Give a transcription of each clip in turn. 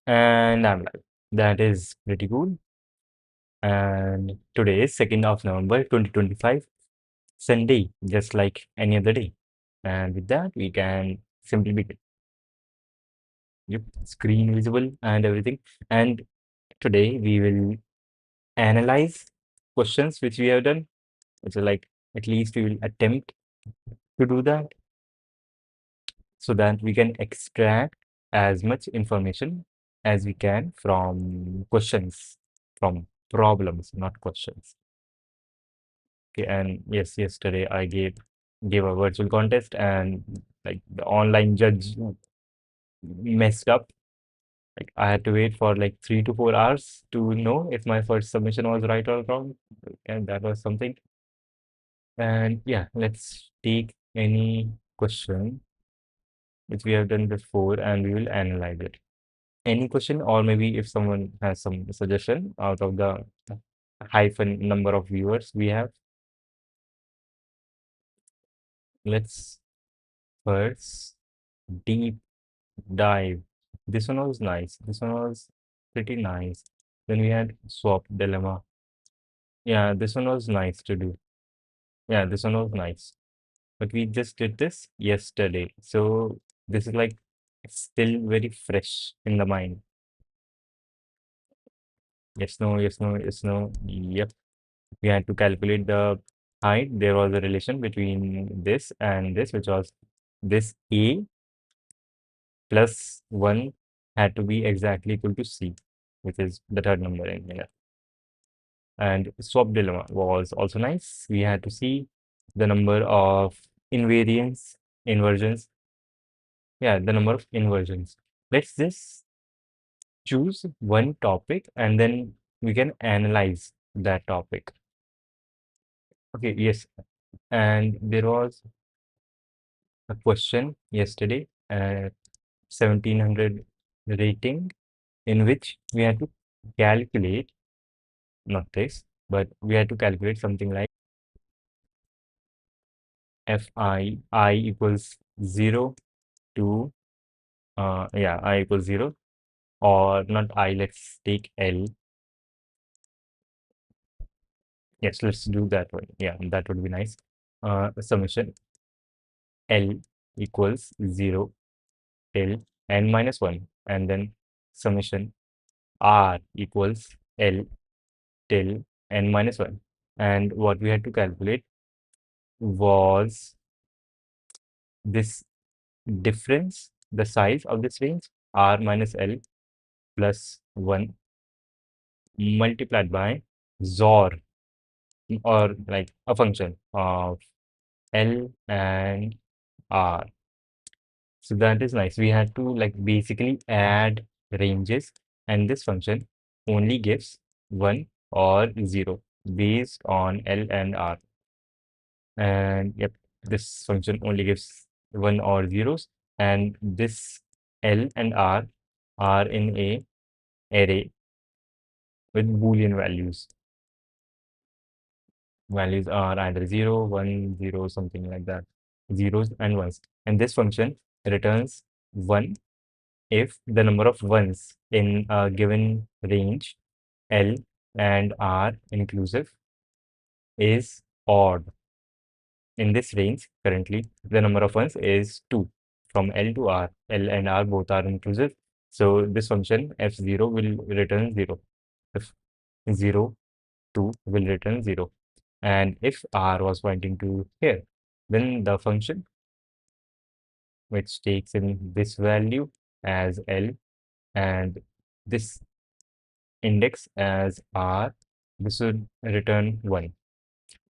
And I'm live. That is pretty cool. And today is 2nd of November 2025, Sunday, just like any other day. And with that, we can simply begin. Yep, screen visible and everything. And today we will analyze questions which we have done. So, like, at least we will attempt to do that so that we can extract as much information as we can from questions, from problems, not questions. Okay, and yes, yesterday I gave a virtual contest and like the online judge messed up. Like I had to wait for like 3 to 4 hours to know if my first submission was right or wrong. And that was something. And yeah, let's take any question which we have done before and we will analyze it. Any question, or maybe if someone has some suggestion out of the hyphen number of viewers we have, let's first deep dive. This one was nice. This one was pretty nice. Then we had swap dilemma. Yeah, this one was nice to do. Yeah, this one was nice. But we just did this yesterday. So this is like still very fresh in the mind. Yes, no, yes, no, yes, no. Yep. We had to calculate the height. There was a relation between this and this, which was this A plus 1 had to be exactly equal to C, which is the third number in here. And swap dilemma was also nice. We had to see the number of invariants, inversions. Yeah, the number of inversions. Let's just choose one topic and then we can analyze that topic. Okay, yes. And there was a question yesterday at 1700 rating in which we had to calculate, not this, but we had to calculate something like I equals 0 to yeah, I equals 0, or not I, let's take L. Yes, let's do that one. Yeah, that would be nice. Summation L equals 0 till n minus 1, and then summation R equals L till n minus 1. And what we had to calculate was this difference, the size of this range, R minus L plus 1 multiplied by XOR, or like a function of L and R. So that is nice. We had to like basically add ranges, and this function only gives 1 or 0 based on L and R. And yep, this function only gives 1 or zeros, and this L and R are in a array with Boolean values. Values are either 0, 1, 0, something like that. Zeros and ones. And this function returns 1 if the number of ones in a given range, L and R inclusive, is odd. In this range, currently, the number of ones is 2 from L to R. L and R both are inclusive. So this function f0 will return 0. If 0, 2 will return 0. And if R was pointing to here, then the function which takes in this value as L and this index as R, this would return 1.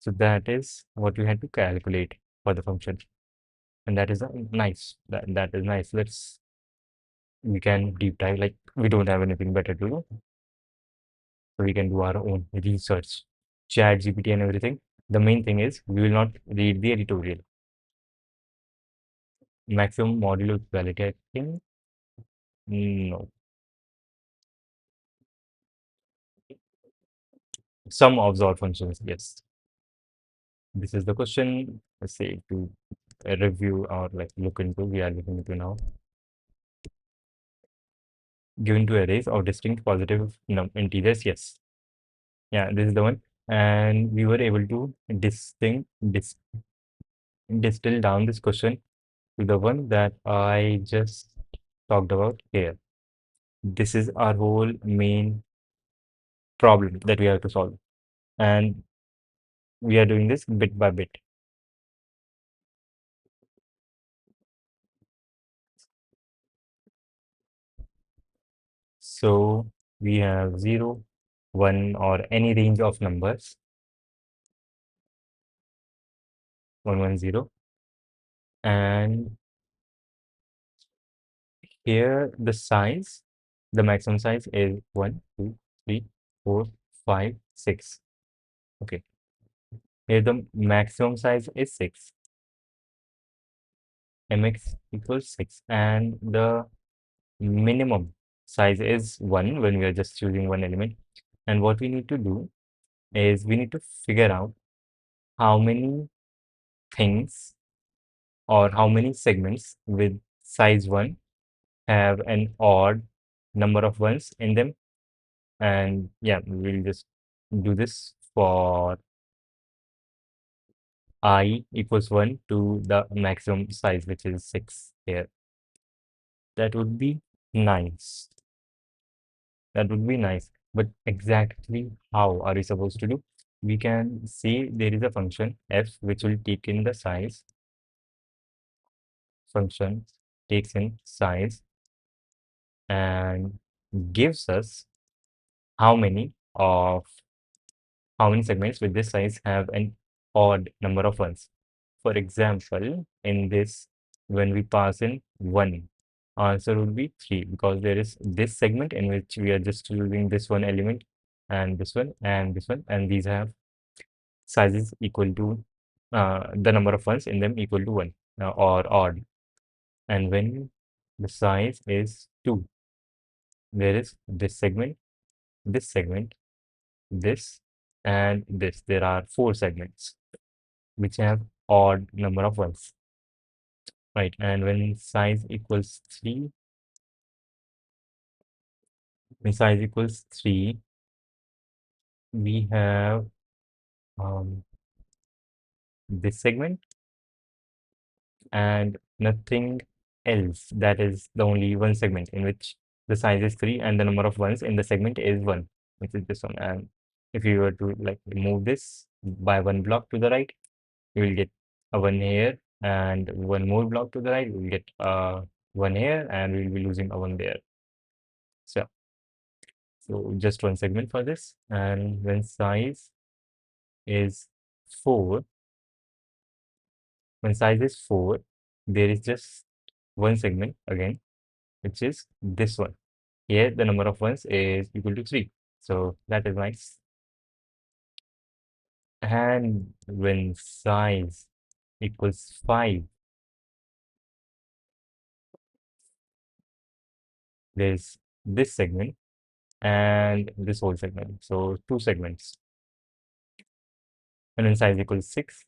So that is what we had to calculate for the function. And that is nice. That is nice. We can deep dive, like we don't have anything better to do. So we can do our own research, chat GPT and everything. The main thing is we will not read the editorial. Maximum modulo equality, I think. No. Some observed functions, yes. This is the question, let's say, to review or like look into, we are looking into now. given to arrays of distinct positive integers. Yes. Yeah, this is the one. And we were able to distill down this question to the one that I just talked about here. This is our whole main problem that we have to solve. And we are doing this bit by bit. So we have 0, 1, or any range of numbers, 110. And here the maximum size is 1, 2, 3, 4, 5, 6. Okay. Here the maximum size is 6. Mx equals 6. And the minimum size is 1 when we are just choosing one element. And what we need to do is we need to figure out how many things or how many segments with size 1 have an odd number of ones in them. And yeah, we'll just do this for I equals 1 to the maximum size, which is 6 here. That would be nice. That would be nice. But exactly how are we supposed to do? We can see there is a function f which will take in the size. Function takes in size and gives us how many of how many segments with this size have an odd number of ones. For example, in this, when we pass in 1, answer would be 3 because there is this segment in which we are just using this one element and this one and this one, and these have sizes equal to the number of ones in them equal to 1 or odd. And when the size is 2, there is this segment, this, and this. There are 4 segments which have odd number of ones, right? And when size equals 3, we have this segment and nothing else. That is the only one segment in which the size is 3 and the number of ones in the segment is 1, which is this one. And if you were to like move this by one block to the right, you will get a 1 here, and one more block to the right, you will get 1 here, and we will be losing a 1 there. So just one segment for this. And when size is 4, when size is 4, there is just one segment again, which is this one. Here, the number of ones is equal to 3. So that is nice. And when size equals 5, there's this segment and this whole segment. So 2 segments. And when size equals 6,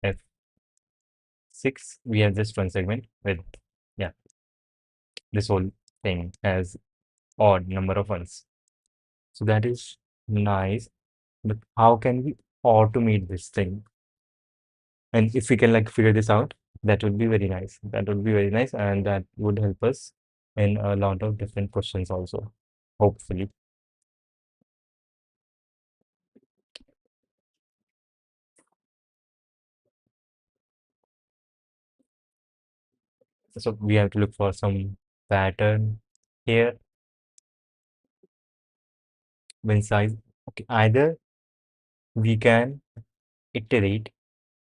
F6, we have just one segment with, yeah, this whole thing has odd number of ones. So that is nice. But how can we automate this thing? And if we can like figure this out, that would be very nice. That would be very nice, and that would help us in a lot of different questions also, hopefully. So we have to look for some pattern here when size. Okay, either we can iterate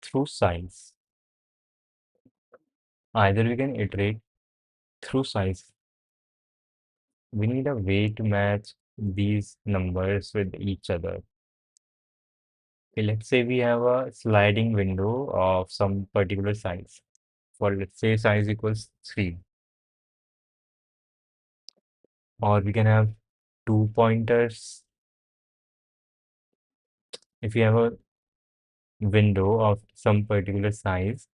through size. Either we can iterate through size. We need a way to match these numbers with each other. Okay, let's say we have a sliding window of some particular size. For let's say size equals 3. Or we can have 2 pointers. If we have a window of some particular size,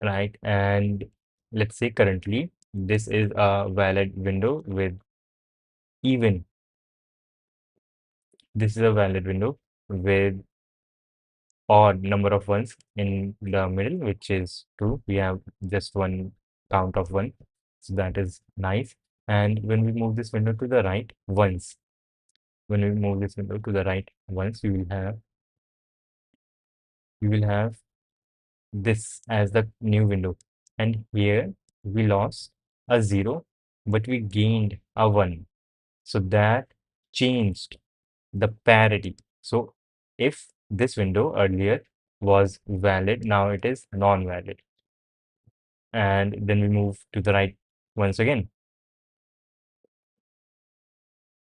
right? And let's say currently this is a valid window with even. This is a valid window with odd number of ones in the middle, which is true. We have just one count of one, so that is nice. And when we move this window to the right once, when we move this window to the right once, we will have this as the new window. And here we lost a 0, but we gained a 1. So that changed the parity. So if this window earlier was valid, now it is non-valid. And then we move to the right once again.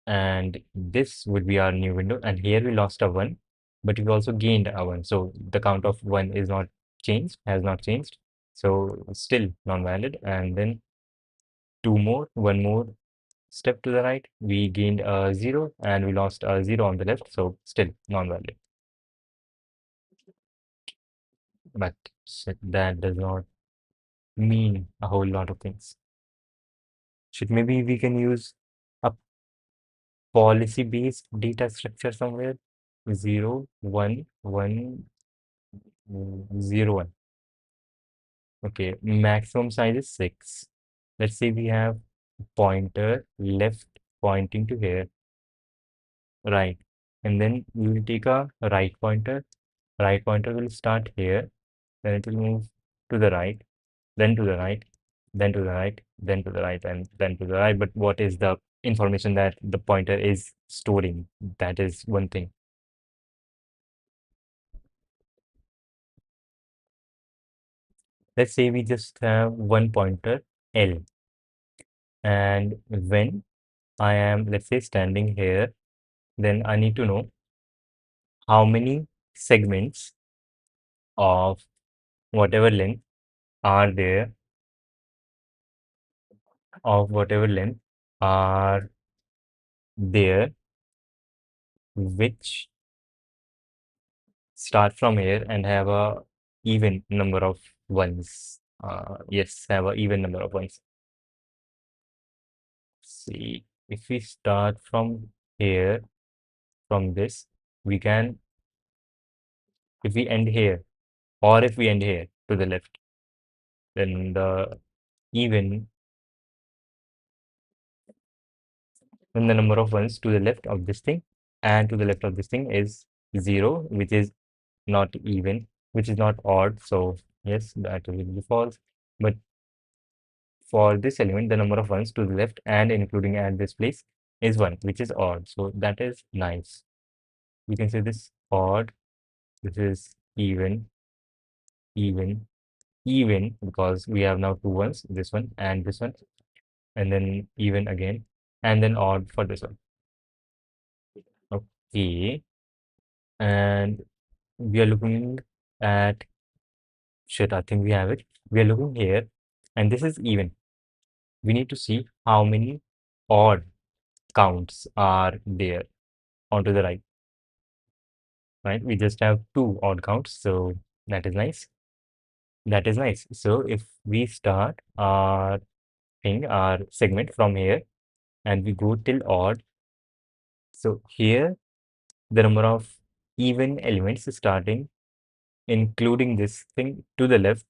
And this would be our new window. And here we lost a 1, but we also gained a 1. So the count of 1 is not changed, has not changed. So still non-valid. And then one more step to the right. We gained a 0 and we lost a 0 on the left. So still non-valid. But that does not mean a whole lot of things. Should maybe we can use a policy-based data structure somewhere? 0, 1, 1, 0, 1. Okay, maximum size is 6. Let's say we have pointer left pointing to here, right. And then we will take a right pointer. Right pointer will start here, then it will move to the right, then to the right, then to the right, then to the right, and then to the right. But what is the information that the pointer is storing? That is one thing. Let's say we just have one pointer L, and when I am, let's say, standing here, then I need to know how many segments of whatever length are there, of whatever length are there, which start from here and have a even number of ones. Yes, have a even number of ones. See, if we start from here, from this, we can, if we end here, or if we end here to the left, then the even, then the number of ones to the left of this thing and to the left of this thing is 0, which is not even, which is not odd. So yes, that will be false. But for this element, the number of ones to the left and including at this place is 1, which is odd. So that is nice. We can say this odd, this is even, even, even, because we have now two ones, this one and this one, and then even again, and then odd for this one. Okay, and we are looking at, shit, I think we have it. We are looking here, and this is even. We need to see how many odd counts are there onto the right. Right? We just have two odd counts, so that is nice. That is nice. So if we start our thing, our segment from here, and we go till odd, so here the number of even elements starting, including this thing to the left,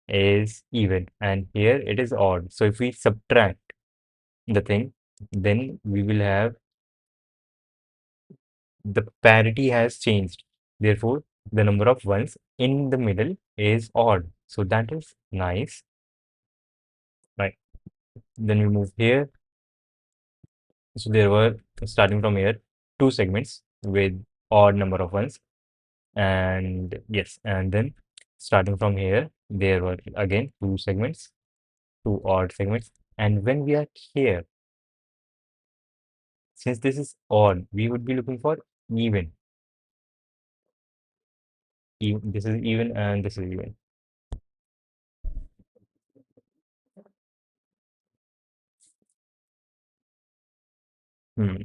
is even, and here it is odd. So if we subtract the thing, then we will have the parity has changed. Therefore, the number of ones in the middle is odd. So that is nice, right? Then we move here. So there were, starting from here, two segments with odd number of ones. And yes, and then starting from here, there were again two segments, two odd segments. And when we are here, since this is odd, we would be looking for even. This is even and this is even. Hmm.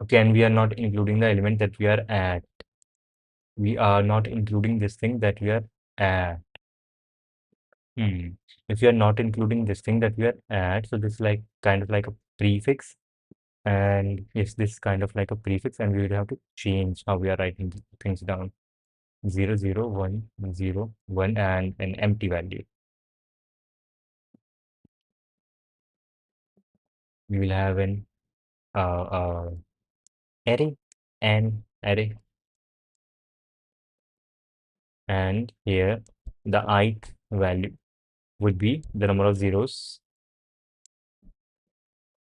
Okay, and we are not including the element that we are at. We are not including this thing that we are At. Hmm. If you are not including this thing that we are at, so this is like kind of like a prefix, and yes, this kind of like a prefix, and we would have to change how we are writing things down. 0, 0, 1, 0, 1, and an empty value. We will have an array, an array, and here the ith value would be the number of zeros,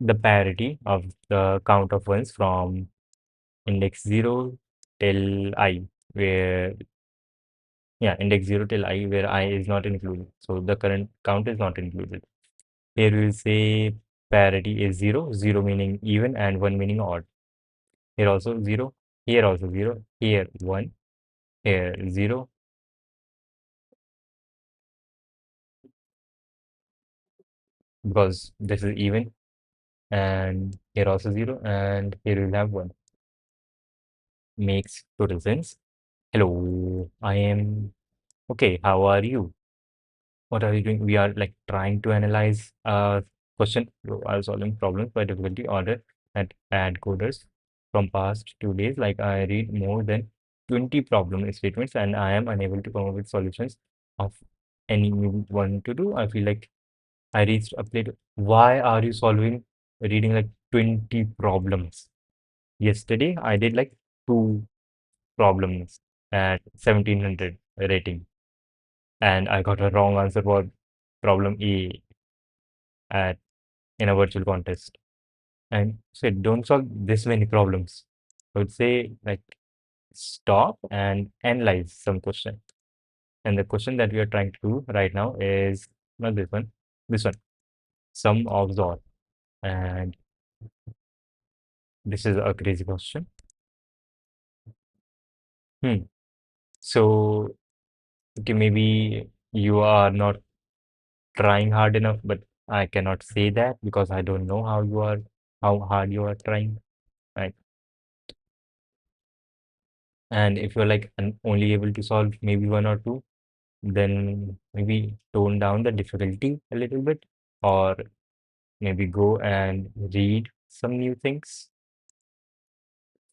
the parity of the count of ones from index 0 till I, where yeah, index 0 till I, where I is not included. So the current count is not included. Here we will say parity is 0, 0 meaning even and 1 meaning odd. Here also 0, here also 0, here 1, here 0, because this is even, and here also 0, and here we'll have 1. Makes total sense. Hello, I am okay. How are you? What are you doing? We are like trying to analyze question while solving problems by difficulty order and add coders from past 2 days. Like I read more than 20 problem statements and I am unable to come up with solutions of any new one to do. I feel like I reached a plate. Why are you solving reading like 20 problems? Yesterday I did like two problems at 1700 rating and I got a wrong answer for problem A at in a virtual contest and said don't solve this many problems. I would say like stop and analyze some question. And the question that we are trying to do right now is not this one, sum of ZOR. And this is a crazy question. Hmm. So okay, maybe you are not trying hard enough, but I cannot say that because I don't know how hard you are trying. Right. And if you're like only able to solve maybe one or two, then maybe tone down the difficulty a little bit, or maybe go and read some new things,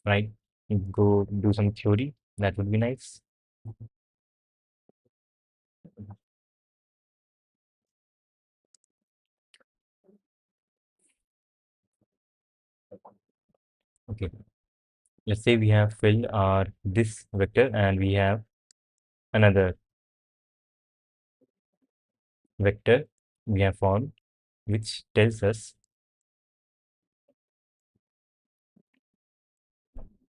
right? Go do some theory. That would be nice. Okay. Let's say we have filled our this vector and we have another vector we have formed, which tells us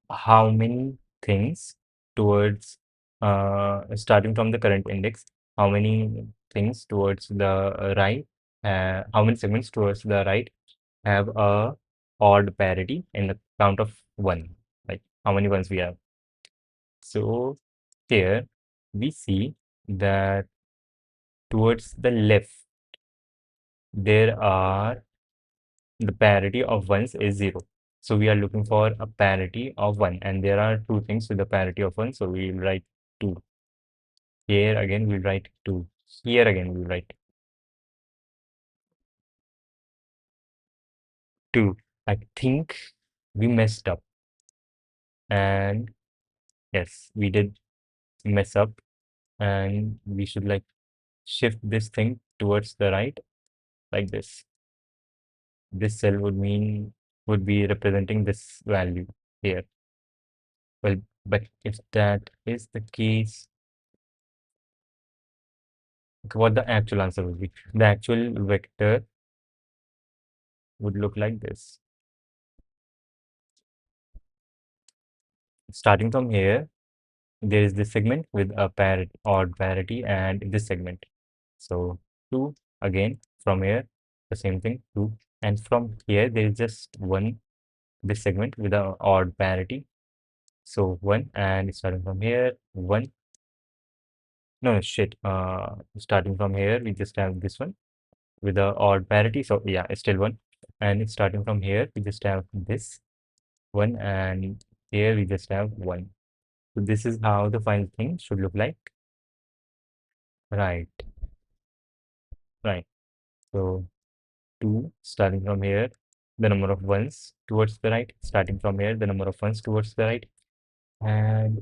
how many things towards starting from the current index, how many things towards the right, how many segments towards the right have a odd parity in the count of one, like how many ones we have. So here we see that towards the left there are the parity of ones is 0. So we are looking for a parity of 1 and there are two things with the parity of 1. So we will write 2. Here again we'll write 2. Here again we'll write 2. I think we messed up and yes, we did mess up and we should like shift this thing towards the right like this. This cell would be representing this value here. Well, but if that is the case, what the actual answer would be? The actual vector would look like this. Starting from here, there is this segment with a odd parity and this segment. So 2 again from here, the same thing 2, and from here there is just one this segment with a odd parity. So 1 and starting from here 1. No, shit. Starting from here we just have this one with a odd parity. So yeah, it's still 1. And it's starting from here we just have this 1 and here we just have 1. So this is how the final thing should look like. Right, right. So 2 starting from here, the number of ones towards the right, starting from here, the number of ones towards the right, and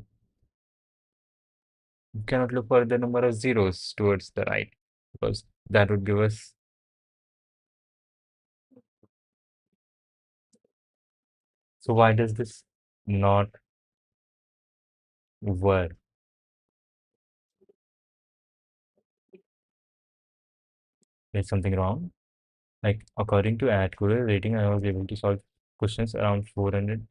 you cannot look for the number of zeros towards the right because that would give us. So why does this not work? There's something wrong. Like according to AdCoder rating, I was able to solve questions around 400,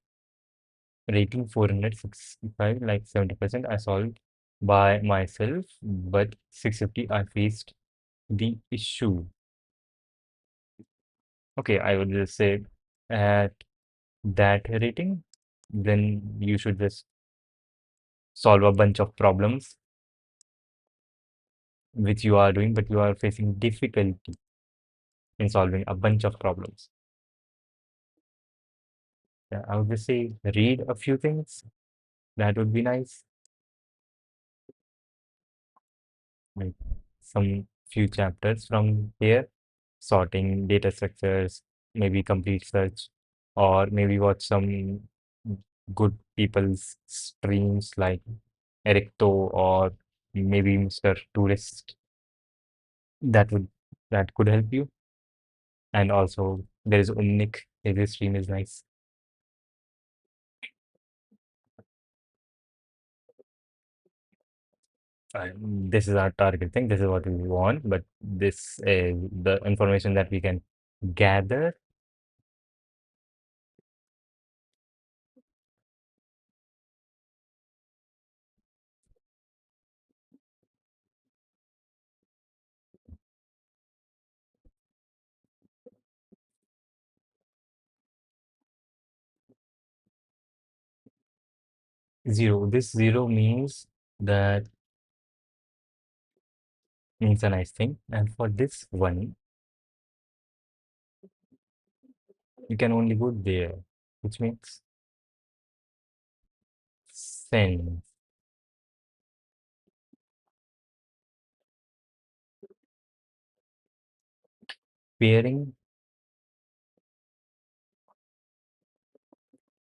rating 465, like 70% I solved by myself, but 650 I faced the issue. Okay, I would just say at that rating, then you should just solve a bunch of problems which you are doing, but you are facing difficulty in solving a bunch of problems. Yeah, I would just say read a few things. That would be nice. Like some few chapters from here, sorting data structures, maybe complete search, or maybe watch some good people's streams like Ericto or maybe Mr. Tourist. That would that could help you. And also there is Umnik. His stream is nice. This is our target thing. This is what we want, but this is the information that we can gather. Zero. This zero means a nice thing. And for this one, you can only go there, which means send. Pairing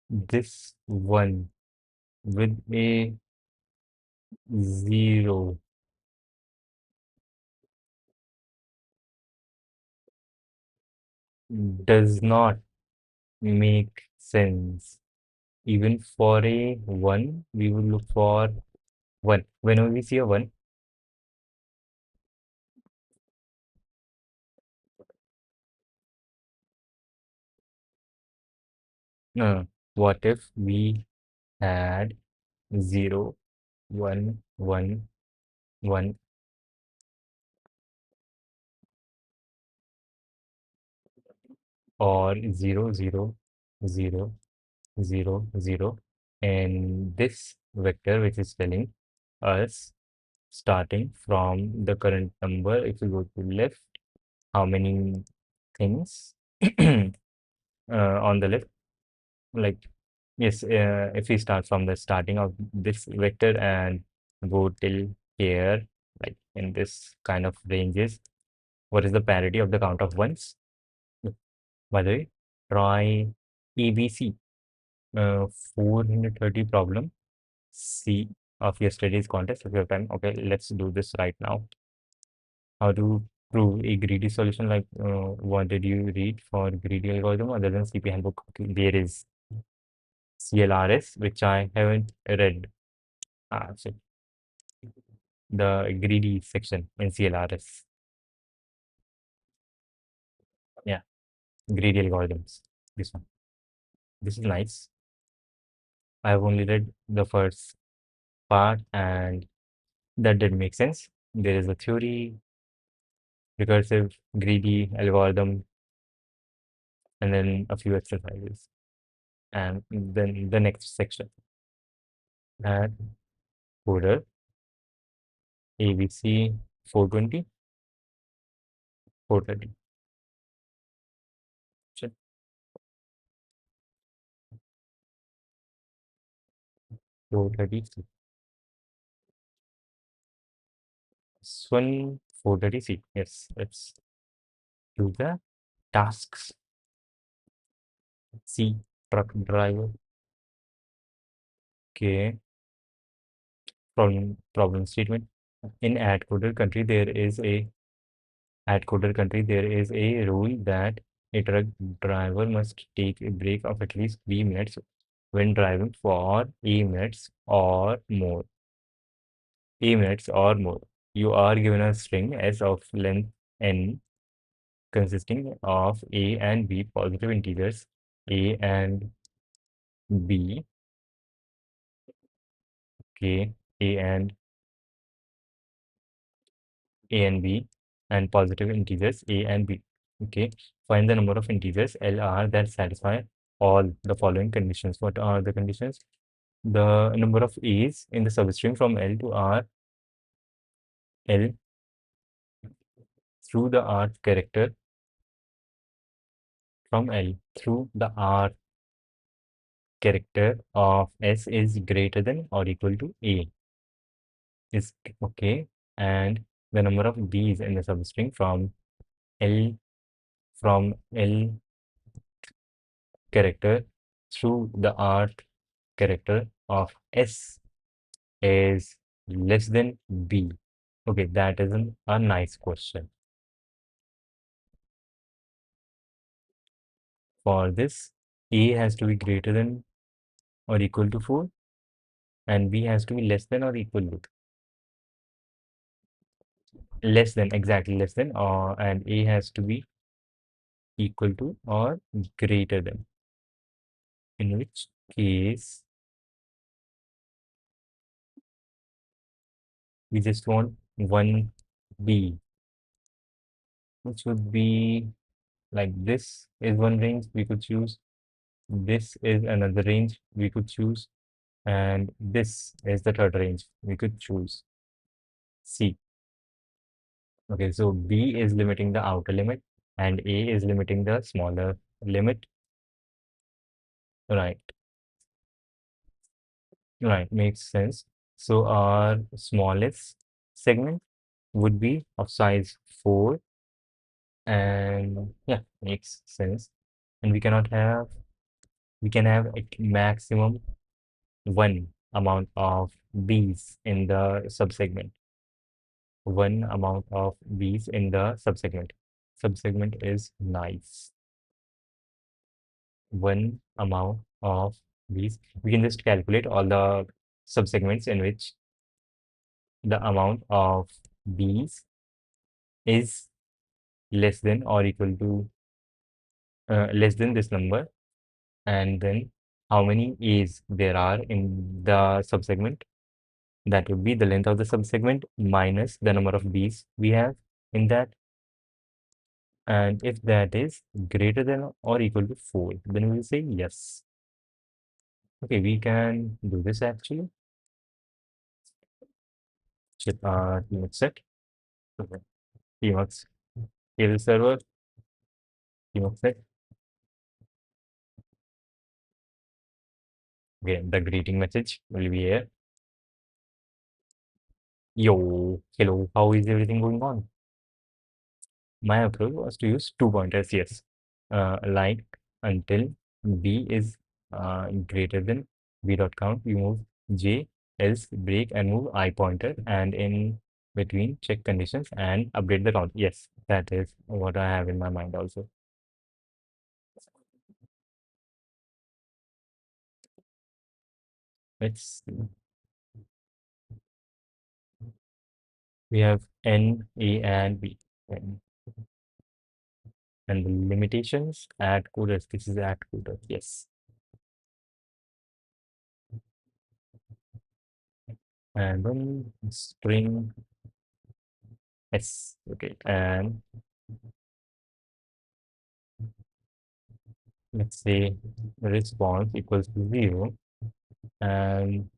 this one with a zero does not make sense. Even for a one, we will look for one. Whenever we see a one, what if we had zero, one, one, one, or zero, zero, zero, zero, zero, and this vector which is telling us starting from the current number, if you go to left, how many things on the left, like yes, if we start from the starting of this vector and go till here, like in this kind of ranges, what is the parity of the count of ones? By the way, try ABC, 430 problem C of yesterday's contest of your time. Okay, let's do this right now. How to prove a greedy solution? Like, what did you read for greedy algorithm other than CP handbook? Okay, there is CLRS, which I haven't read. So the greedy section in CLRS. Yeah, greedy algorithms. This one. This is nice. I've only read the first part and that did make sense. There is a theory, recursive, greedy algorithm, and then a few exercises. And then the next section. And coder ABC 420, 430. Check. 430. Swan 430C. Yes, let's do the tasks. C, truck driver. Okay, problem statement. In ad coder country there is a rule that a truck driver must take a break of at least 3 minutes when driving for a minutes or more. You are given a string s of length n consisting of a and b positive integers a and b. Okay, a and b and positive integers a and b. Okay, find the number of integers LR that satisfy all the following conditions. What are the conditions? The number of A's in the substring from L to R, L through the R character from L through the R character of S is greater than or equal to A is okay, and the number of B's in the substring L from L character through the R character of S is less than B. Okay, that is a nice question. For this, A has to be greater than or equal to 4 and B has to be less than or equal to less than, exactly less than, or and A has to be equal to or greater than, in which case we just want one B, which would be like this is one range we could choose, this is another range we could choose, and this is the third range we could choose. C. Okay, so B is limiting the outer limit and A is limiting the smaller limit. Right, right, makes sense. So our smallest segment would be of size 4, and yeah, makes sense. And we can have a maximum one amount of B's in the subsegment. One amount of B's in the subsegment. Subsegment is nice. One amount of B's. We can just calculate all the subsegments in which the amount of B's is less than or equal to less than this number, and then how many A's there are in the subsegment. That would be the length of the subsegment minus the number of B's we have in that. And if that is greater than or equal to 4, then we will say yes. Okay, we can do this actually. Check our tmux set. Okay. Tmux table server, tmux set. Okay, the greeting message will be here. Yo, hello, how is everything going on? My approach was to use two pointers, yes. Like until b is greater than b dot count, we move j, else break and move I pointer, and in between check conditions and update the count. Yes, that is what I have in my mind also. Let's see. We have n, a, and b. And the limitations, add coders. This is add coder. Yes. And then string s. Okay. And let's say response equals to 0, and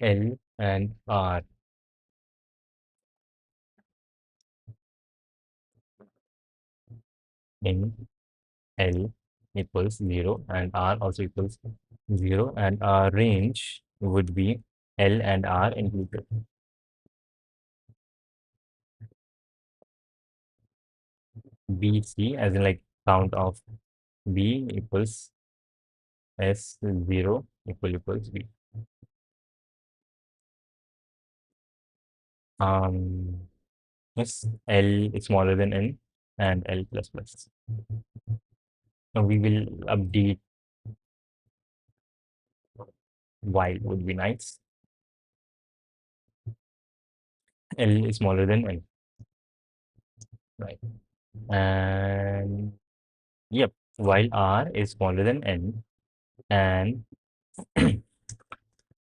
L and R. In L equals 0 and R also equals 0, and our range would be L and R included. B, C, as in like count of B equals S 0 equals B. Um, yes, L is smaller than N and L plus plus. Now we will update while would be nice. L is smaller than N, right? And yep, while R is smaller than N and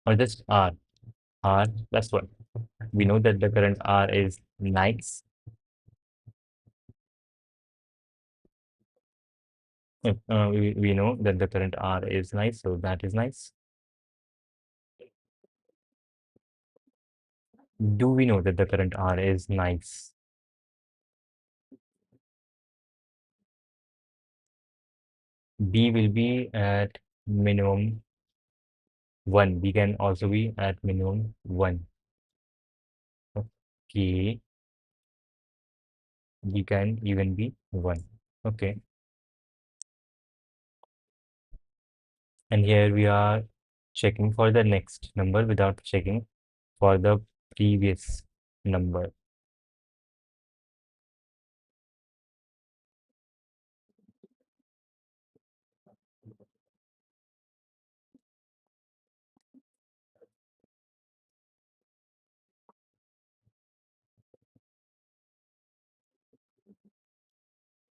or just R plus 1. We know that the current R is nice. We know that the current R is nice, so that is nice. Do we know that the current R is nice? B will be at minimum 1. B can also be at minimum 1. Okay, B can even be 1. Okay, and here we are checking for the next number without checking for the previous number.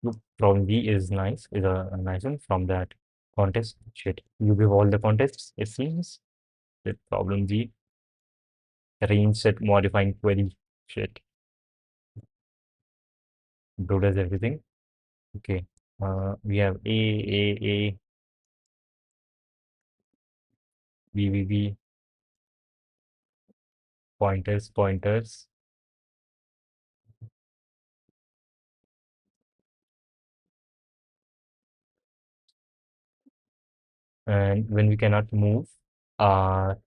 Look, problem B is nice, is a nice one from that contest. Shit, you give all the contests, it seems. The problem B, range set modifying query. Shit, bro does everything. Okay, we have A, B, B, B, pointers. And when we cannot move our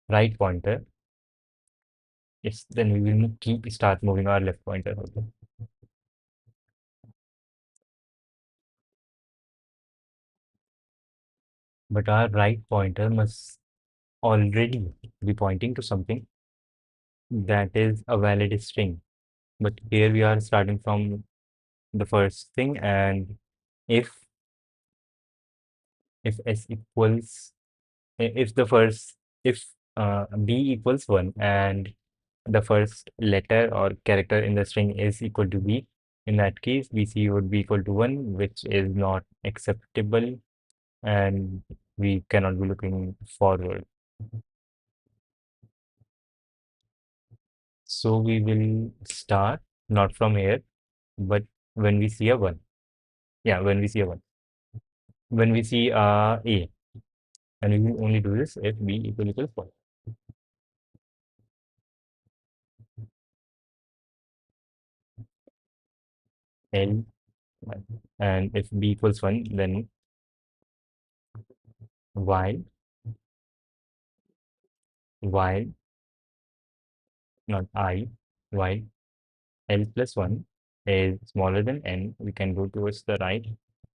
right pointer, it's then we will keep start moving our left pointer also. But our right pointer must already be pointing to something that is a valid string. But here we are starting from the first thing, and if s equals if the first if b equals 1 and the first letter or character in the string is equal to b, in that case bc would be equal to 1, which is not acceptable and we cannot be looking forward. So we will start not from here, but when we see a 1. Yeah, when we see a 1. When we see a, and we will only do this if b equals 1. L, and if b equals 1, then while while not I, while L plus 1 is smaller than n, we can go towards the right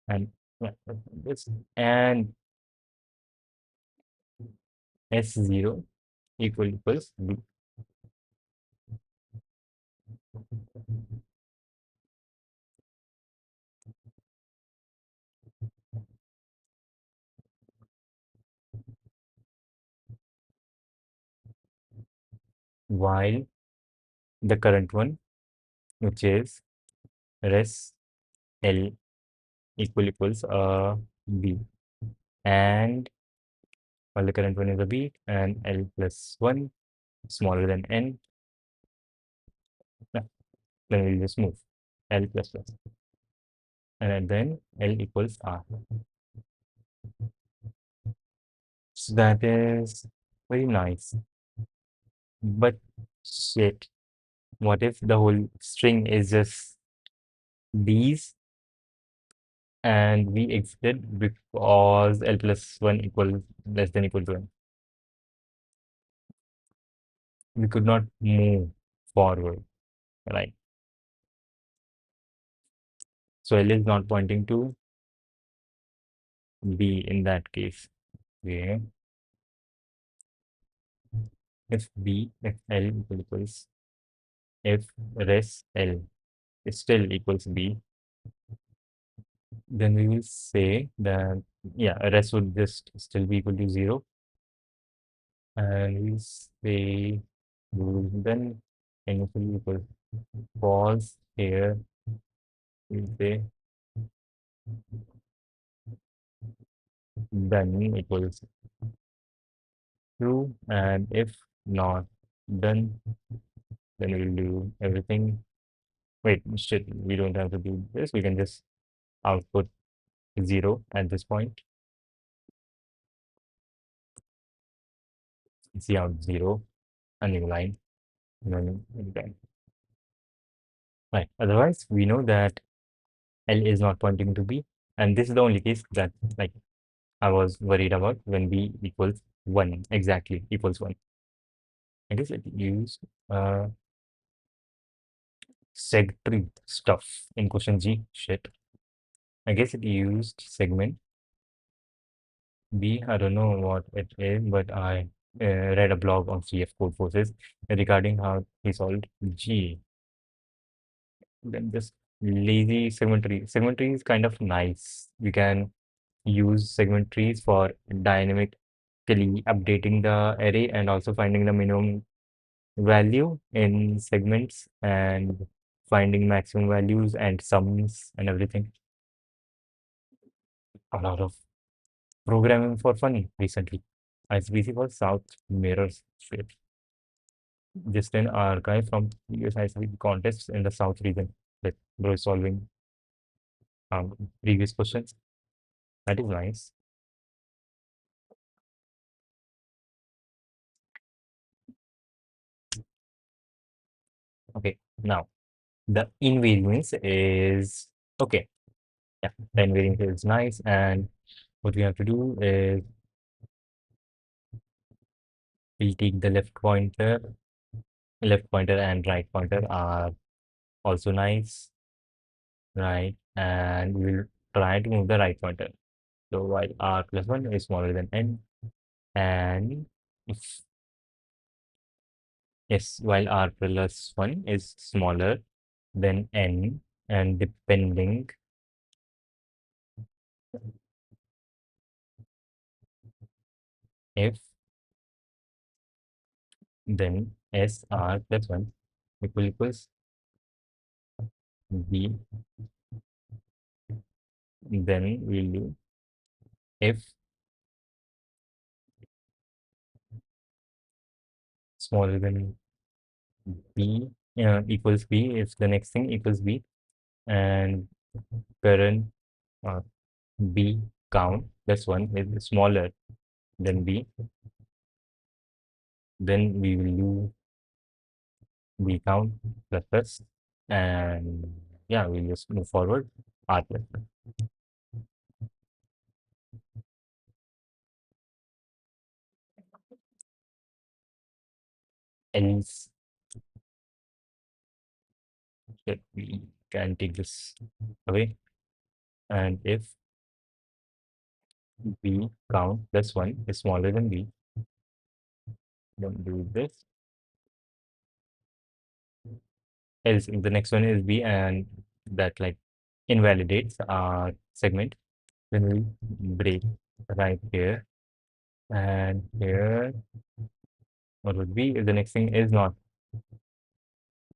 and this and S0 equals B. While the current one, which is res L equals B, and while the current one is a B and L plus 1 smaller than n, no, then we'll just move L plus plus and then L equals R. So that is very nice. But shit, what if the whole string is just these and we exited because L plus 1 equals less than equal to 1? We could not move forward, right? So L is not pointing to B in that case. Okay. If L equals if res L is still equals B, then we will say that yeah, res would just still be equal to 0, and we say then initially equals false here. We say then equals true, and if not done, then we'll do everything. Wait, shit, we don't have to do this. We can just output 0 at this point. See out 0, a new line, and then again. Right. Otherwise, we know that L is not pointing to B, and this is the only case that like I was worried about when B equals 1, exactly equals 1. I guess it used seg tree stuff in question G. Shit. I guess it used segment B. I don't know what it is, but I read a blog on CF Code Forces regarding how he solved G. Then this lazy segment tree. Segment tree is kind of nice. We can use segment trees for dynamically updating the array and also finding the minimum value in segments and finding maximum values and sums and everything. A lot of programming for fun recently. ISBC for South Mirrors shit. Just an archive from previous ISBC contests in the South region that were solving previous questions. That is nice. Okay, now the invariance is okay. Yeah, the invariance is nice, and what we have to do is we'll take the left pointer and right pointer are also nice, right? And we'll try to move the right pointer. So while r plus 1 is smaller than n, and if yes, while r plus 1 is smaller than n, and depending if then s r plus 1 equals b, then we'll do if smaller than b equals b, if the next thing equals b, and current uh, b count plus 1 is smaller than b, then we will do b count plus plus, and yeah, we'll just move forward r plus one. Else that we can take this away, and if b count plus 1 is smaller than b, then do this. Else if the next one is b and that like invalidates our segment, then we break right here and here. What would be if the next thing is not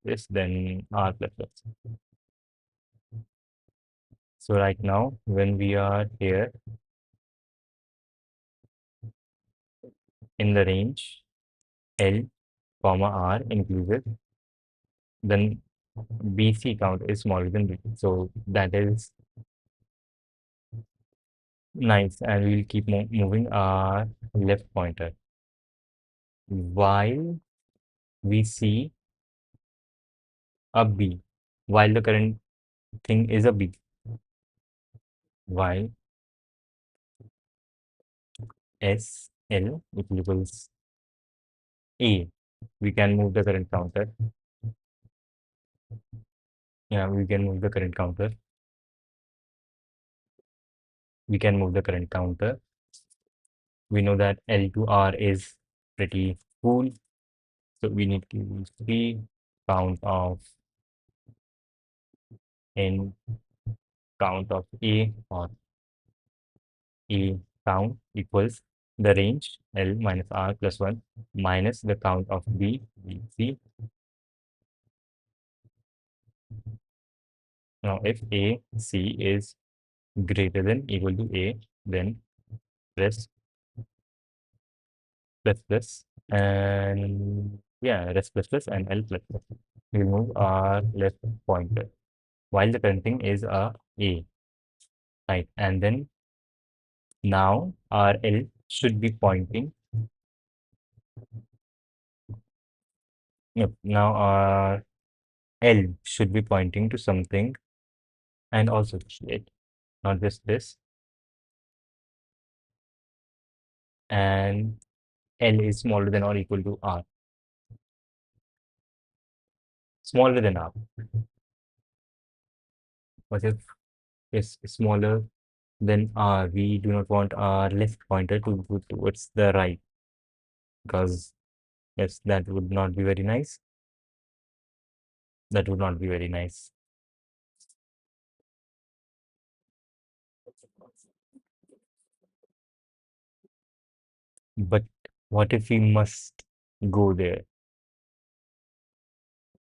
this, then r plus plus. So right now when we are here in the range L comma R inclusive, then BC count is smaller than B. So that is nice, and we'll keep moving our left pointer while we see a B, while the current thing is a B, while S L equals A, we can move the current counter. Yeah, we can move the current counter. we can move the current counter. We know that L to R is pretty cool. So we need to use 3 count of n count of A or A count equals the range L minus R plus 1 minus the count of B, C. Now, if A, C is greater than equal to A, then rest plus plus and yeah, rest plus plus and L plus plus. We move our left pointer while the current thing is A, right? And then now our L should be pointing. Yep, now our L should be pointing to something and also it, not just this. And L is smaller than or equal to R, smaller than R. What if it's smaller than R? We do not want our left pointer to go towards the right because yes, that would not be very nice. That would not be very nice. But what if we must go there?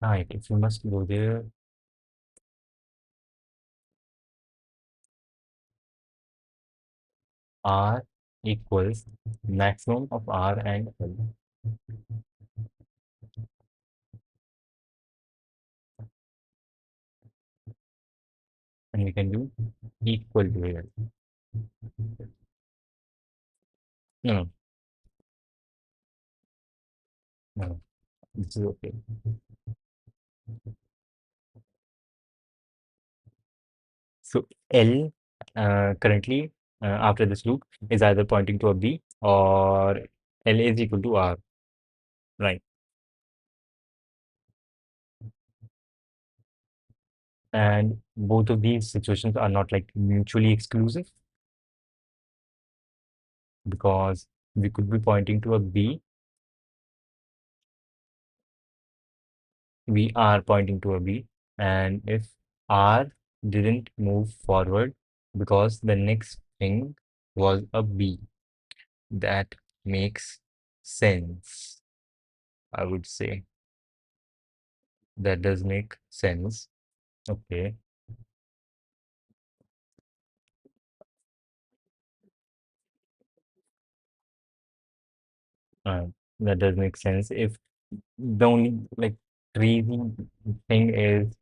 Right, if we must go there, R equals maximum of R and L. And we can do equal to here. No, no, no, this is okay. So L currently after this loop is either pointing to a B or L is equal to R, right? And both of these situations are not like mutually exclusive because we could be pointing to a B, we are pointing to a B, and if R didn't move forward because the next thing was a B, that makes sense, I would say. That does make sense. Okay. Uh, that does make sense. If the only like crazy thing is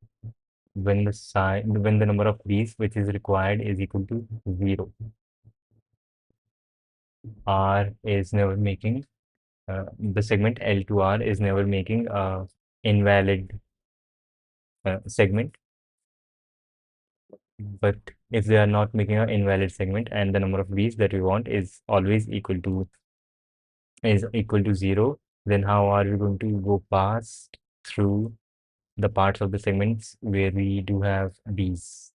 when the number of bees which is required is equal to 0, R is never making the segment L to R is never making a invalid segment. But if they are not making an invalid segment and the number of bees that we want is equal to 0, then how are we going to go past through the parts of the segments where we do have bees?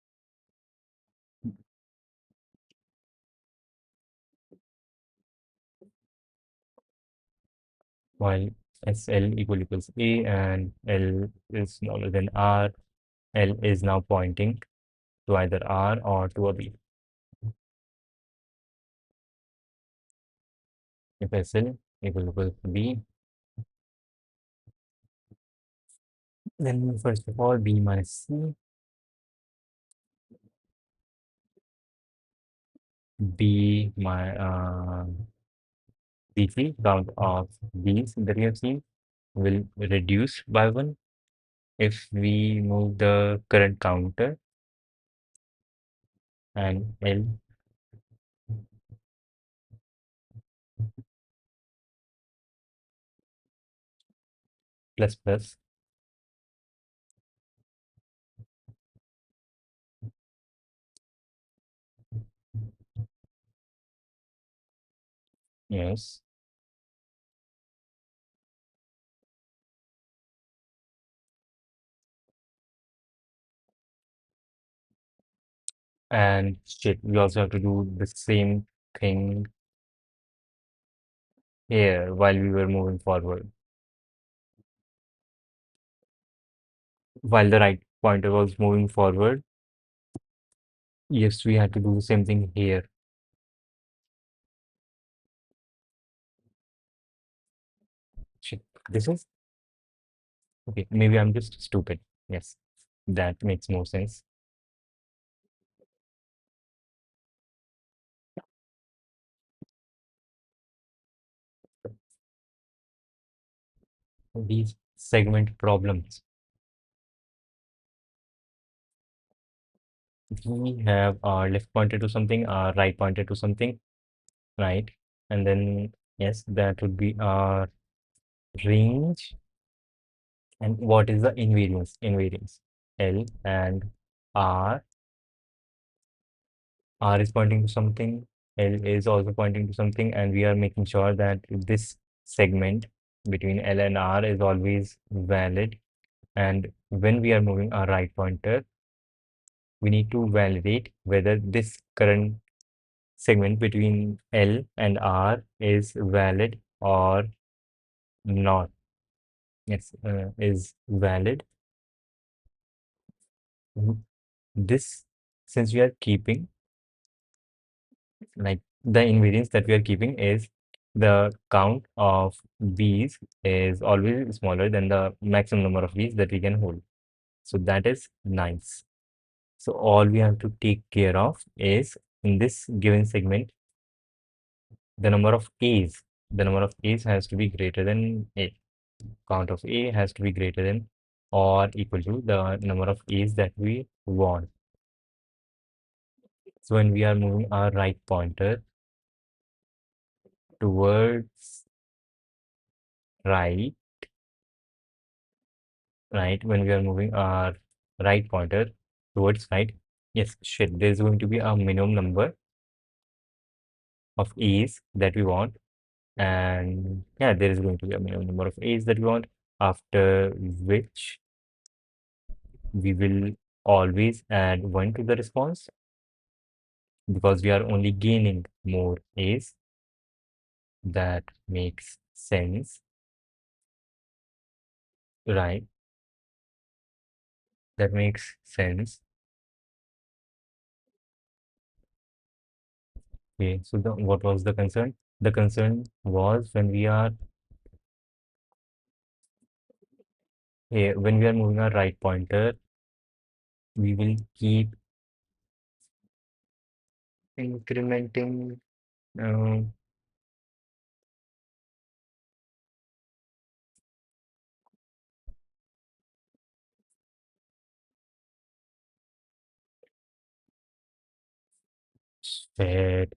While SL equals A and L is smaller than R, L is now pointing to either R or to a B. If SL equals B, then first of all B minus C, B my B3 count of B's that we have seen will reduce by 1 if we move the current counter and L plus plus. Yes. And shit, we also have to do the same thing here while we were moving forward. While the right pointer was moving forward, yes, we had to do the same thing here. Shit, this is okay. Maybe I'm just stupid. Yes, that makes more sense. These segment problems. We have our left pointer to something, our right pointer to something, right? And then, yes, that would be our range. And what is the invariance? Invariance. L and R. R is pointing to something. L is also pointing to something. And we are making sure that this segment between L and R is always valid. And when we are moving our right pointer, we need to validate whether this current segment between L and R is valid or not. Yes, is valid. This, since we are keeping, like the invariance that we are keeping is the count of bees is always smaller than the maximum number of bees that we can hold. So that is nice. So all we have to take care of is in this given segment, the number of A's. The number of A's has to be greater than A. Count of A has to be greater than or equal to the number of A's that we want. So when we are moving our right pointer towards right, right, when we are moving our right pointer towards right, yes, shit, there's going to be a minimum number of A's that we want. And yeah, there is going to be a minimum number of A's that we want, after which we will always add 1 to the response because we are only gaining more A's. That makes sense, right? That makes sense. Okay, so what was the concern? The concern was when we are moving our right pointer, we will keep incrementing. Uh, Fed,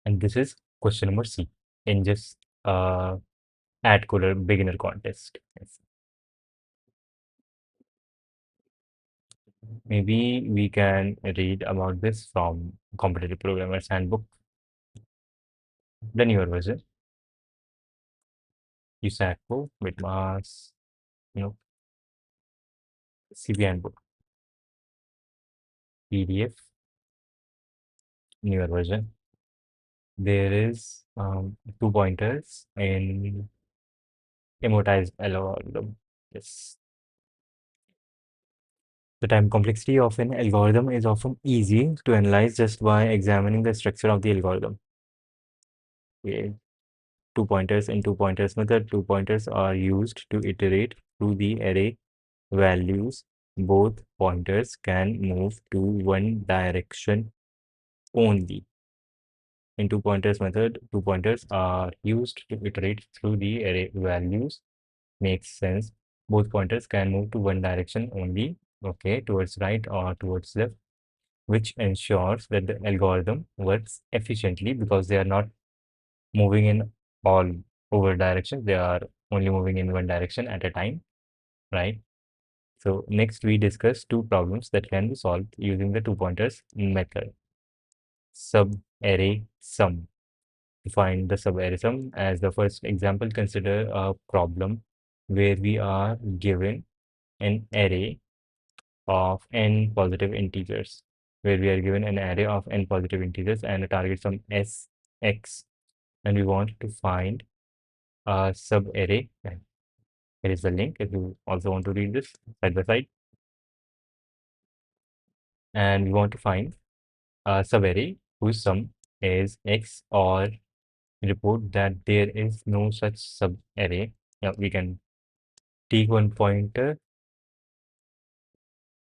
and this is question number C in just ad cooler beginner contest. Yes. Maybe we can read about this from Competitive Programmer's Handbook, the newer version, USACO with mass, you know, CB Handbook, PDF, newer version. There is 2 pointers in amortized algorithm. Yes. The time complexity of an algorithm is often easy to analyze just by examining the structure of the algorithm. Okay. 2 pointers in 2 pointers method. 2 pointers are used to iterate through the array values. Both pointers can move to one direction only. In 2 pointers method, 2 pointers are used to iterate through the array values. Makes sense. Both pointers can move to one direction only, okay, towards right or towards left, which ensures that the algorithm works efficiently because they are not moving in all over directions. They are only moving in one direction at a time, right? So next we discuss 2 problems that can be solved using the 2 pointers method. Sub-array sum. To find the sub-array sum, as the first example, consider a problem where we are given an array of n positive integers, where we are given an array of n positive integers and a target sum s x, and we want to find a sub-array. Here is the link if you also want to read this side by side. And we want to find a sub-array whose sum is x, or report that there is no such sub-array. Now we can take one pointer,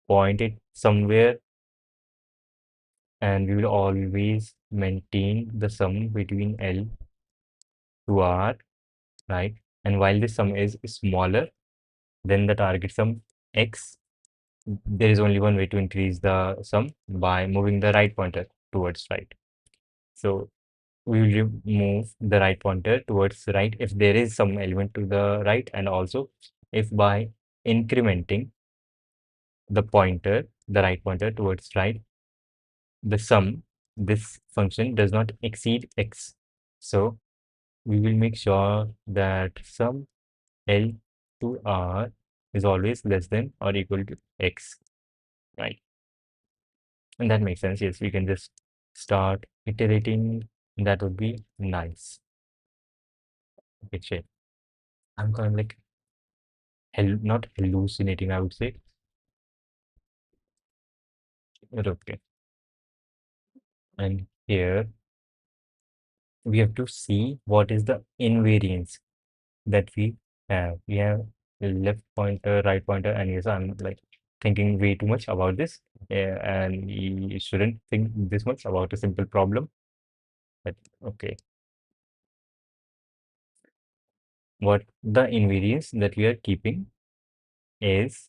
point it somewhere, and we will always maintain the sum between L to R, right? And while this sum is smaller than the target sum x, there is only one way to increase the sum, by moving the right pointer towards right. So we will move the right pointer towards right if there is some element to the right, and also if by incrementing the right pointer towards right, the sum, this function does not exceed x. So we will make sure that sum L to R is always less than or equal to x, right? And that makes sense. Yes, we can just start iterating. That would be nice. Okay, check. I'm kind of like not hallucinating, I would say. But okay. And here we have to see what is the invariance that we have. We have the left pointer, right pointer, and yes, I'm like thinking way too much about this. Yeah, and you shouldn't think this much about a simple problem. But okay, what the invariance that we are keeping is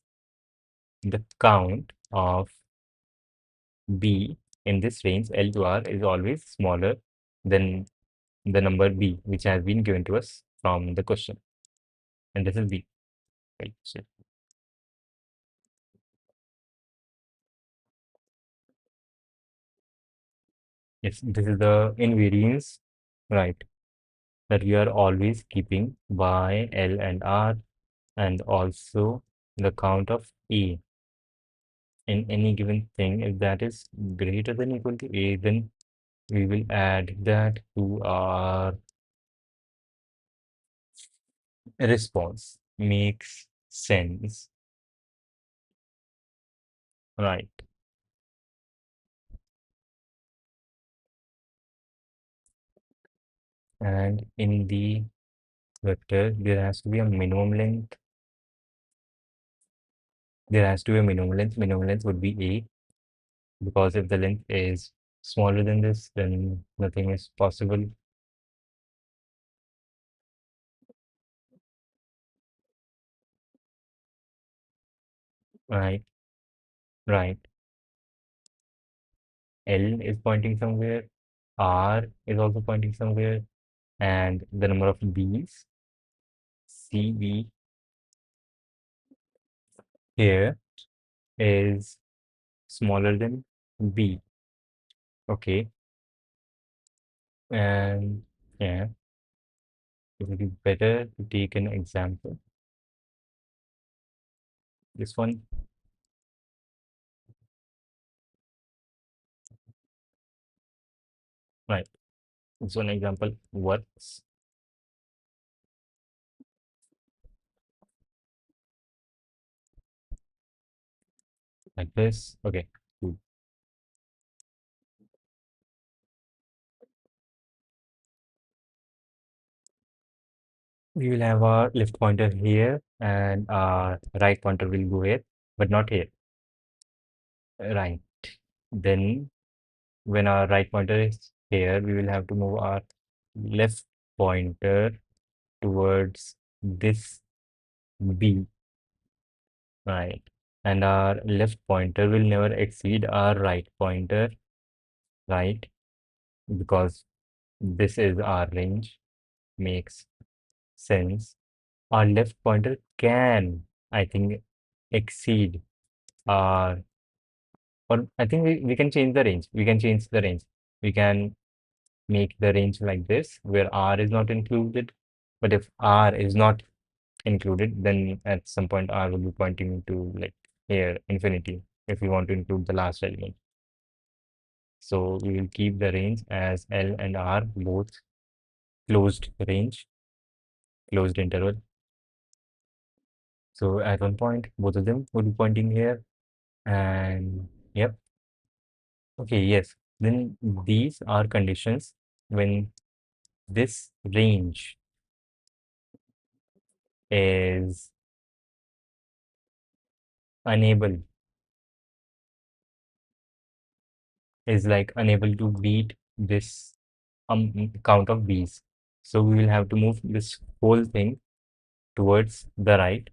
the count of B in this range L to R is always smaller than the number B, which has been given to us from the question. And this is B. Right. So, yes, this is the invariance, right, that we are always keeping by L and R, and also the count of A in any given thing. If that is greater than equal to A, then we will add that to our response. Makes sense, right? And in the vector, there has to be a minimum length. There has to be a minimum length. Minimum length would be A, because if the length is smaller than this, then nothing is possible, right? Right. L is pointing somewhere, R is also pointing somewhere, and the number of B's, CB here is smaller than B. Okay, and yeah, it would be better to take an example. This one, right? This one example works like this. Okay, cool. We will have our left pointer here, and our right pointer will go here, but not here. Right. Then when our right pointer is here, we will have to move our left pointer towards this B, right? And our left pointer will never exceed our right pointer, right? Because this is our range, makes sense. Our left pointer can, I think, exceed our, or I think we can change the range. We can change the range. We can make the range like this, where R is not included. But if R is not included, then at some point R will be pointing to like here, infinity, if we want to include the last element. So we will keep the range as L and R both closed range, closed interval. So at one point, both of them will be pointing here. And yep, okay, yes. Then these are conditions when this range is unable, is like unable to beat this count of B's. So we will have to move this whole thing towards the right.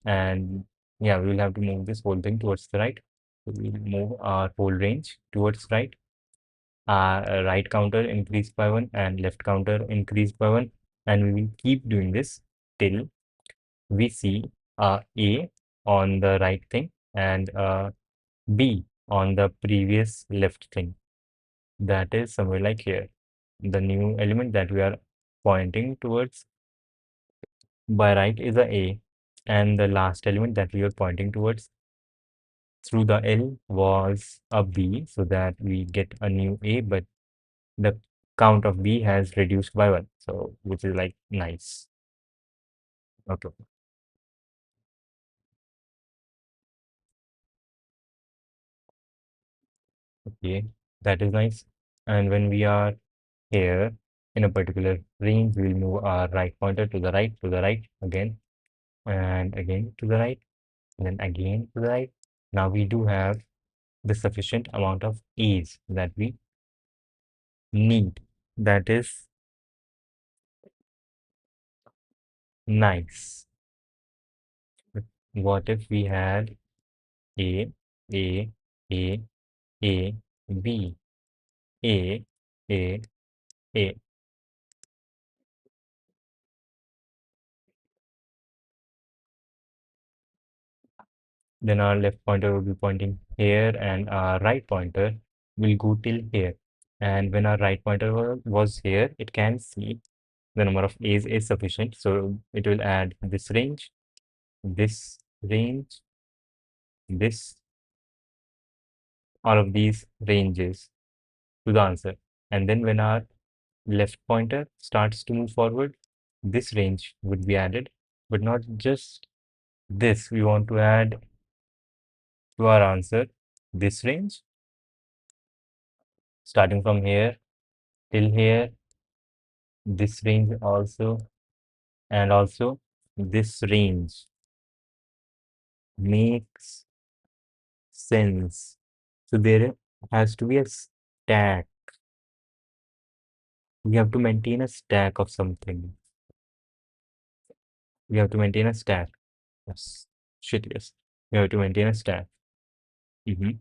And yeah, we will have to move this whole thing towards the right. So we will move our whole range towards right. Right counter increased by 1 and left counter increased by 1. And we will keep doing this till we see A on the right thing and B on the previous left thing. That is somewhere like here. The new element that we are pointing towards by right is a and the last element that we are pointing towards through the L was a B, so that we get a new A, but the count of B has reduced by 1, so which is like nice. Okay. Okay, that is nice. And when we are here in a particular range, we'll move our right pointer to the right again, and again to the right, and then again to the right. Now we do have the sufficient amount of A's that we need. That is nice. But what if we had A, A, A, A, B, A, A, A? Then our left pointer will be pointing here, and our right pointer will go till here. And when our right pointer was here, it can see the number of A's is sufficient. So it will add this range, this, all of these ranges to the answer. And then when our left pointer starts to move forward, this range would be added, but not just this. We want to add to our answer this range, starting from here till here, this range also, and also this range makes sense. So there has to be a stack. We have to maintain a stack of something. We have to maintain a stack. Yes. Shit, yes. We have to maintain a stack. Mhm.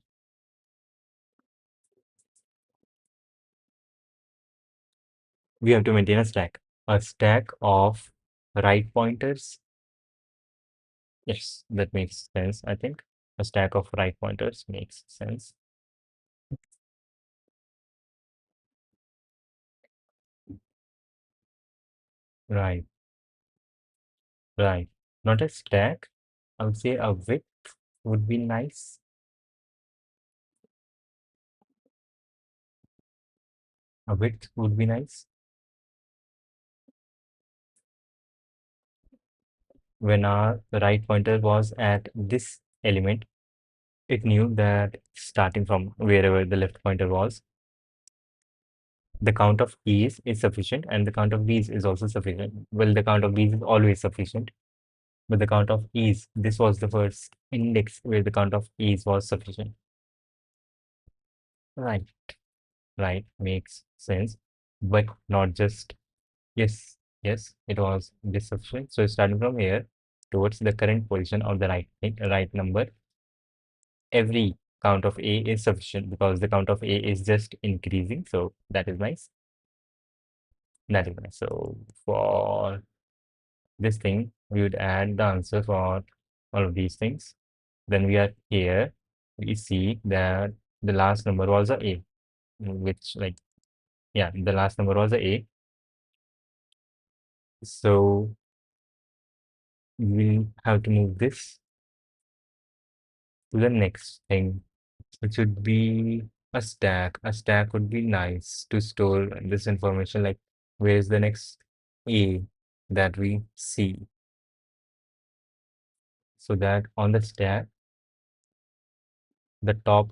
We have to maintain a stack. A stack of right pointers. Yes, that makes sense, I think. A stack of right pointers makes sense. Right, right. Not a stack. I would say a width would be nice. A width would be nice. When our right pointer was at this element, it knew that starting from wherever the left pointer was, the count of E's is sufficient and the count of B's is also sufficient. Well, the count of B's is always sufficient, but the count of E's, this was the first index where the count of E's was sufficient. Right, right, makes sense, but not just, yes, yes, it was this sufficient. So starting from here towards the current position of the right number, every count of A is sufficient because the count of A is just increasing. So that is nice. That is nice. So for this thing, we would add the answer for all of these things. Then we are here, we see that the last number was a, which like, yeah, the last number was a. So we'll have to move this to the next thing, which would be a stack. A stack would be nice to store this information, like where's the next A that we see, so that on the stack, the top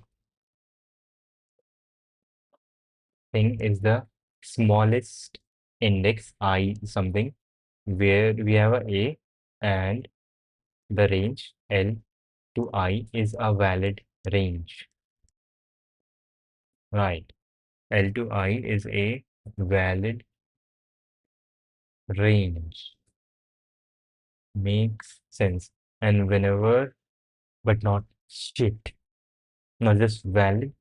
thing is the smallest index I something where we have a A and the range L to I is a valid range. Right. L to I is a valid range. Makes sense. And whenever, but not shit, not just valid,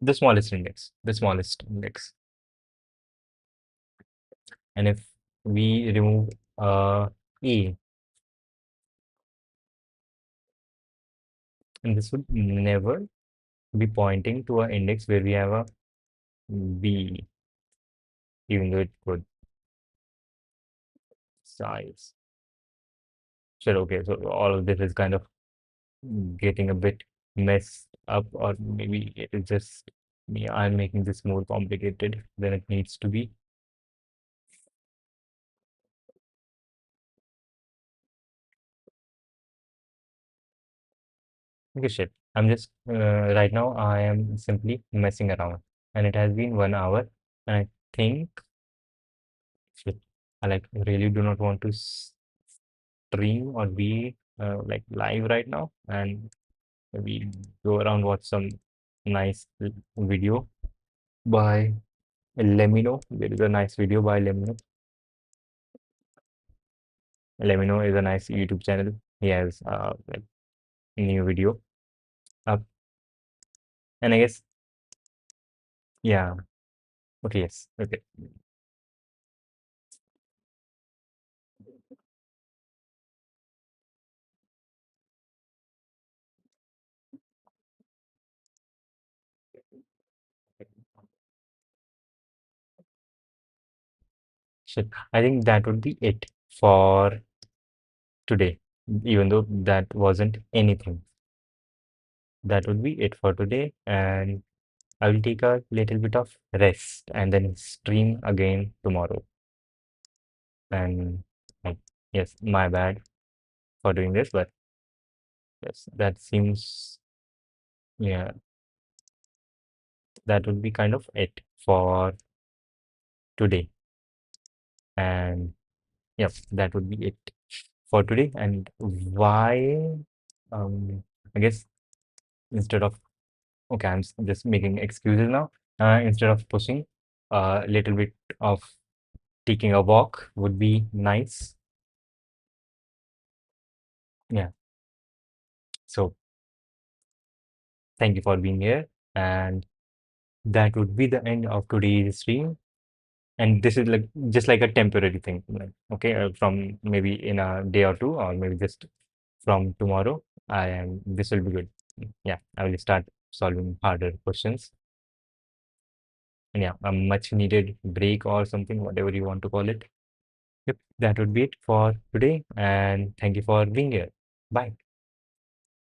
the smallest index, the smallest index. And if we remove A, and this would never be pointing to an index where we have a B, even though it could size. Sure, okay, so all of this is kind of getting a bit messed up, or maybe it is just me. I'm making this more complicated than it needs to be. Okay, shit. I'm just right now I am simply messing around, and it has been 1 hour, and I think shit. I like really do not want to stream or be like live right now, and maybe go around watch some nice video by Lemino. There is a nice video by Lemino. Lemino is a nice YouTube channel. He has like new video up, and I guess yeah. Okay, yes. Okay. Shit. I think that would be it for today. Even though that wasn't anything, that would be it for today. And I will take a little bit of rest and then stream again tomorrow. And like, yes, my bad for doing this, but yes, that seems, yeah, that would be kind of it for today. And yep, that would be it for today. And why, I guess instead of, okay, just making excuses now. Instead of pushing, a little bit of taking a walk would be nice. Yeah. So thank you for being here. And that would be the end of today's stream. And this is like just like a temporary thing, like, okay, from maybe in a day or two, or maybe just from tomorrow. This will be good. Yeah, I will start solving harder questions. And yeah, a much needed break or something, whatever you want to call it. Yep, that would be it for today. And thank you for being here. Bye.